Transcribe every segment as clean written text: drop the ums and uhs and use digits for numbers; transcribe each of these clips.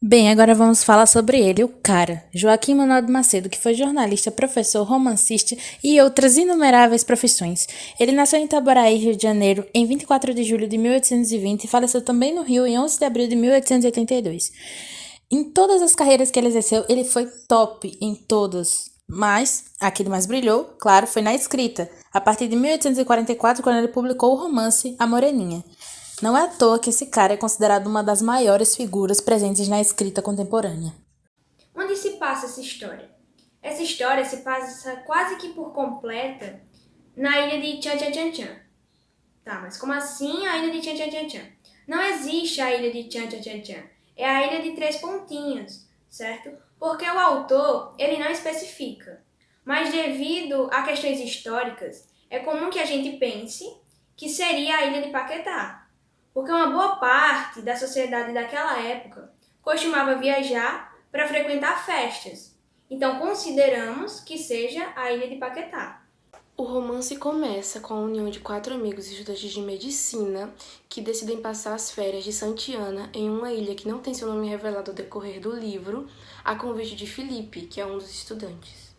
Bem, agora vamos falar sobre ele, o cara, Joaquim Manuel de Macedo, que foi jornalista, professor, romancista e outras inumeráveis profissões. Ele nasceu em Itaboraí, Rio de Janeiro, em 24 de julho de 1820 e faleceu também no Rio em 11 de abril de 1882. Em todas as carreiras que ele exerceu, ele foi top em todas. Mas a que ele mais brilhou, claro, foi na escrita, a partir de 1844, quando ele publicou o romance A Moreninha. Não é à toa que esse cara é considerado uma das maiores figuras presentes na escrita contemporânea. Onde se passa essa história? Essa história se passa quase que por completa na ilha de Tchan Tchan Tchan Tchan. Tá, mas como assim a ilha de Tchan Tchan Tchan Tchan? Não existe a ilha de Tchan Tchan Tchan Tchan. É a ilha de três pontinhos, certo? Porque o autor, ele não especifica. Mas devido a questões históricas, é comum que a gente pense que seria a ilha de Paquetá. Porque uma boa parte da sociedade daquela época costumava viajar para frequentar festas. Então consideramos que seja a ilha de Paquetá. O romance começa com a união de quatro amigos estudantes de medicina que decidem passar as férias de Santiana em uma ilha que não tem seu nome revelado ao decorrer do livro, a convite de Felipe, que é um dos estudantes.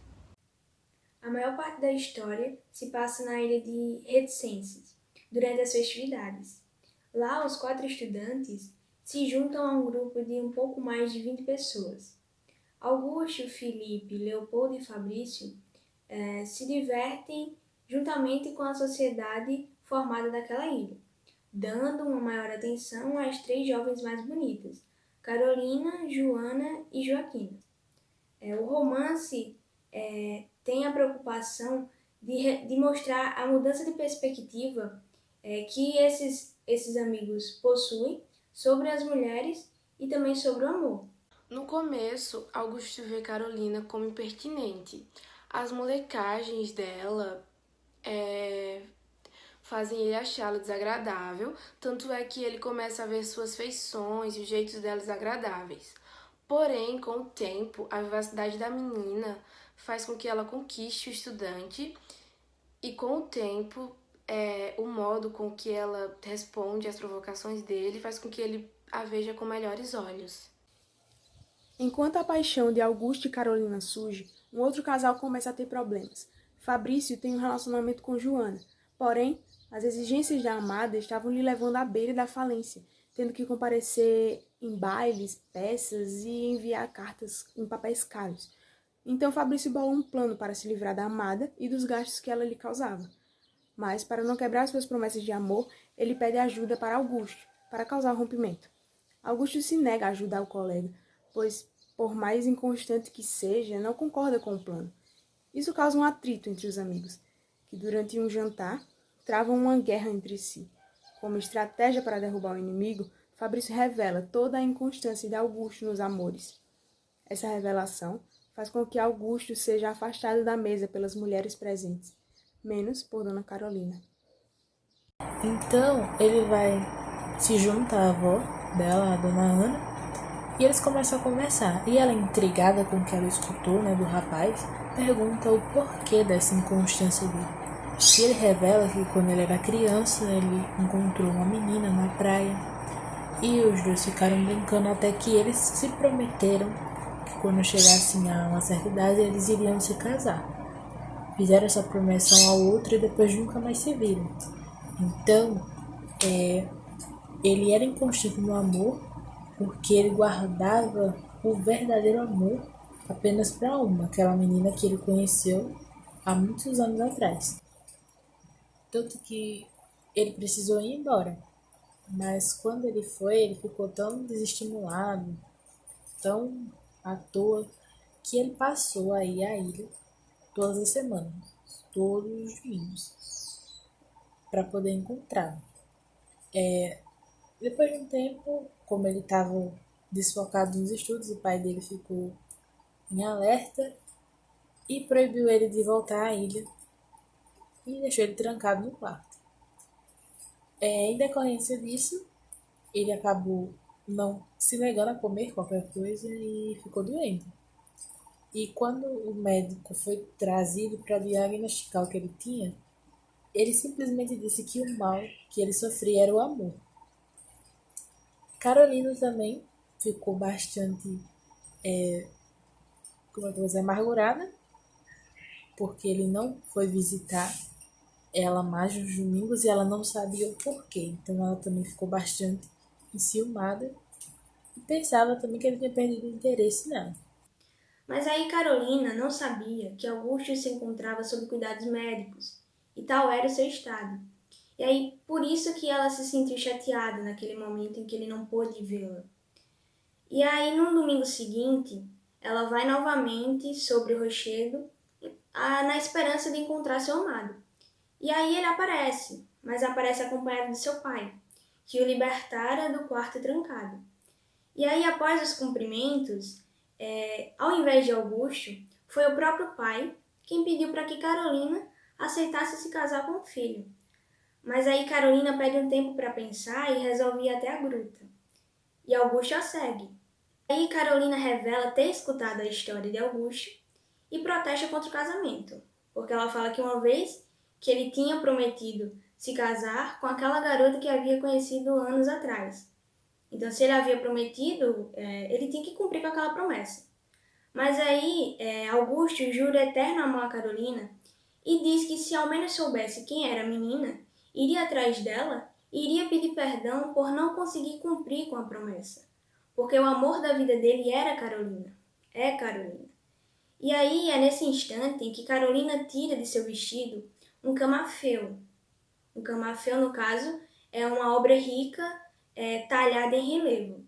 A maior parte da história se passa na ilha de Reticências, durante as festividades. Lá, os quatro estudantes se juntam a um grupo de um pouco mais de 20 pessoas. Augusto, Felipe, Leopoldo e Fabrício se divertem juntamente com a sociedade formada daquela ilha, dando uma maior atenção às três jovens mais bonitas, Carolina, Joana e Joaquina. O romance tem a preocupação de mostrar a mudança de perspectiva que esses amigos possuem sobre as mulheres e também sobre o amor. No começo, Augusto vê Carolina como impertinente. As molecagens dela fazem ele achá-la desagradável, tanto é que ele começa a ver suas feições e os jeitos dela desagradáveis. Porém, com o tempo, a vivacidade da menina faz com que ela conquiste o estudante e com o tempo, o modo com que ela responde às provocações dele faz com que ele a veja com melhores olhos. Enquanto a paixão de Augusto e Carolina surge, um outro casal começa a ter problemas. Fabrício tem um relacionamento com Joana, porém, as exigências da amada estavam lhe levando à beira da falência, tendo que comparecer em bailes, peças e enviar cartas em papéis caros. Então Fabrício bolou um plano para se livrar da amada e dos gastos que ela lhe causava. Mas, para não quebrar suas promessas de amor, ele pede ajuda para Augusto, para causar o rompimento. Augusto se nega a ajudar o colega, pois, por mais inconstante que seja, não concorda com o plano. Isso causa um atrito entre os amigos, que durante um jantar travam uma guerra entre si. Como estratégia para derrubar o inimigo, Fabrício revela toda a inconstância de Augusto nos amores. Essa revelação faz com que Augusto seja afastado da mesa pelas mulheres presentes, menos por Dona Carolina. Então ele vai se juntar à avó dela, a dona Ana, e eles começam a conversar. E ela, intrigada com o que ela escutou, né, do rapaz, pergunta o porquê dessa inconstância dele. E ele revela que quando ele era criança, ele encontrou uma menina na praia e os dois ficaram brincando até que eles se prometeram que quando chegassem a uma certa idade eles iriam se casar. Fizeram essa promessa um ao outro e depois nunca mais se viram. Então, ele era inconstante no amor porque ele guardava o verdadeiro amor apenas para uma, aquela menina que ele conheceu há muitos anos atrás. Tanto que ele precisou ir embora. Mas quando ele foi, ele ficou tão desestimulado, tão à toa, que ele passou aí a ilha todas as semanas, todos os domingos, para poder encontrá-lo. Depois de um tempo, como ele estava desfocado nos estudos, o pai dele ficou em alerta e proibiu ele de voltar à ilha e deixou ele trancado no quarto. Em decorrência disso, ele acabou não se negando a comer qualquer coisa e ficou doente. E quando o médico foi trazido para diagnosticar o que ele tinha, ele simplesmente disse que o mal que ele sofria era o amor. Carolina também ficou bastante, como é que eu vou dizer, amargurada, porque ele não foi visitar ela mais nos domingos e ela não sabia o porquê. Então ela também ficou bastante enciumada e pensava também que ele tinha perdido o interesse nela. Mas aí Carolina não sabia que Augusto se encontrava sob cuidados médicos, e tal era o seu estado. E aí, por isso que ela se sentiu chateada naquele momento em que ele não pôde vê-la. E aí, no domingo seguinte, ela vai novamente sobre o rochedo, na esperança de encontrar seu amado. E aí ele aparece, mas aparece acompanhado de seu pai, que o libertara do quarto trancado. E aí, após os cumprimentos, ao invés de Augusto, foi o próprio pai quem pediu para que Carolina aceitasse se casar com o filho. Mas aí Carolina pede um tempo para pensar e resolve ir até a gruta. E Augusto a segue. Aí Carolina revela ter escutado a história de Augusto e protesta contra o casamento, porque ela fala que uma vez que ele tinha prometido se casar com aquela garota que havia conhecido anos atrás. Então, se ele havia prometido, ele tinha que cumprir com aquela promessa. Mas aí, Augusto jura eterno amor a Carolina e diz que se ao menos soubesse quem era a menina, iria atrás dela e iria pedir perdão por não conseguir cumprir com a promessa. Porque o amor da vida dele era Carolina. É Carolina. E aí é nesse instante em que Carolina tira de seu vestido um camafeu. Um camafeu, no caso, é uma obra rica talhada em relevo.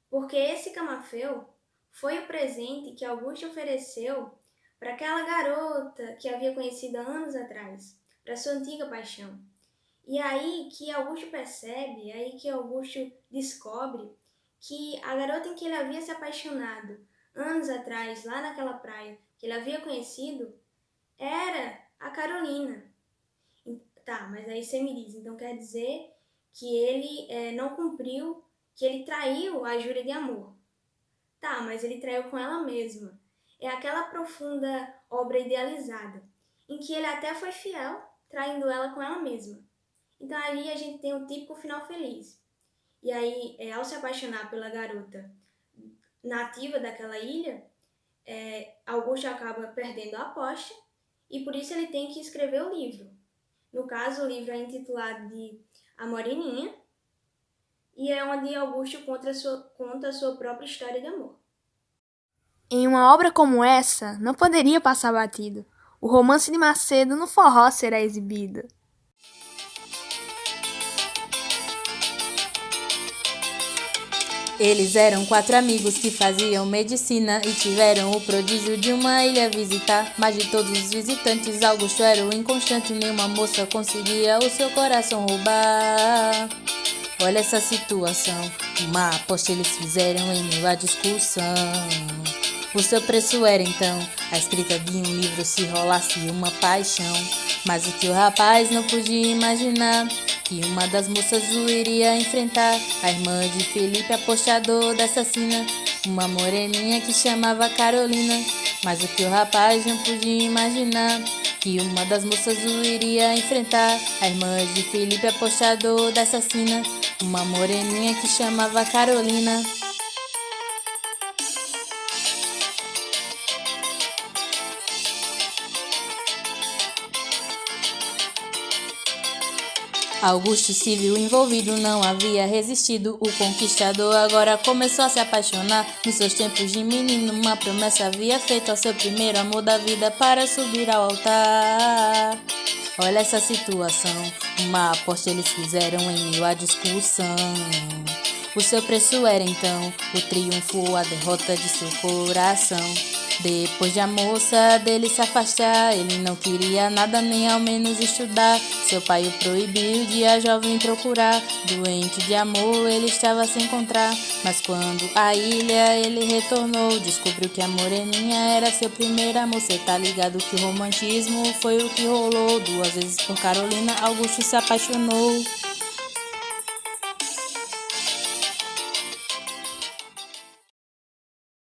Porque esse camafeu foi o presente que Augusto ofereceu para aquela garota que havia conhecido há anos atrás, para sua antiga paixão. E aí que Augusto percebe, aí que Augusto descobre que a garota em que ele havia se apaixonado anos atrás, lá naquela praia, que ele havia conhecido, era a Carolina. Tá, mas aí você me diz, então quer dizer que ele não cumpriu, que ele traiu a jura de amor. Tá, mas ele traiu com ela mesma. É aquela profunda obra idealizada, em que ele até foi fiel, traindo ela com ela mesma. Então ali a gente tem o típico final feliz. E aí, ao se apaixonar pela garota nativa daquela ilha, Augusto acaba perdendo a aposta e por isso ele tem que escrever o livro. No caso, o livro é intitulado de A Moreninha e é onde Augusto conta a sua própria história de amor. Em uma obra como essa, não poderia passar batido. O romance de Macedo no forró será exibido. Eles eram 4 amigos que faziam medicina e tiveram o prodígio de uma ilha visitar. Mas de todos os visitantes, Augusto era o inconstante, nenhuma moça conseguia o seu coração roubar. Olha essa situação, uma aposta eles fizeram em meio à discussão. O seu preço era então a escrita de um livro se rolasse uma paixão. Mas o que o rapaz não podia imaginar, que uma das moças o iria enfrentar, a irmã de Felipe, apostador da assassina, uma moreninha que chamava Carolina. Mas o que o rapaz não podia imaginar, que uma das moças o iria enfrentar, a irmã de Felipe, apostador da assassina, uma moreninha que chamava Carolina. Augusto se viu envolvido, não havia resistido. O conquistador agora começou a se apaixonar. Nos seus tempos de menino, uma promessa havia feito ao seu primeiro amor da vida para subir ao altar. Olha essa situação, uma aposta eles fizeram em meio à discussão. O seu preço era então o triunfo ou a derrota de seu coração. Depois de a moça dele se afastar, ele não queria nada nem ao menos estudar. Seu pai o proibiu de a jovem procurar. Doente de amor ele estava sem encontrar. Mas quando à ilha ele retornou, descobriu que a moreninha era seu primeiro amor. Cê tá ligado que o romantismo foi o que rolou. 2 vezes por Carolina, Augusto se apaixonou.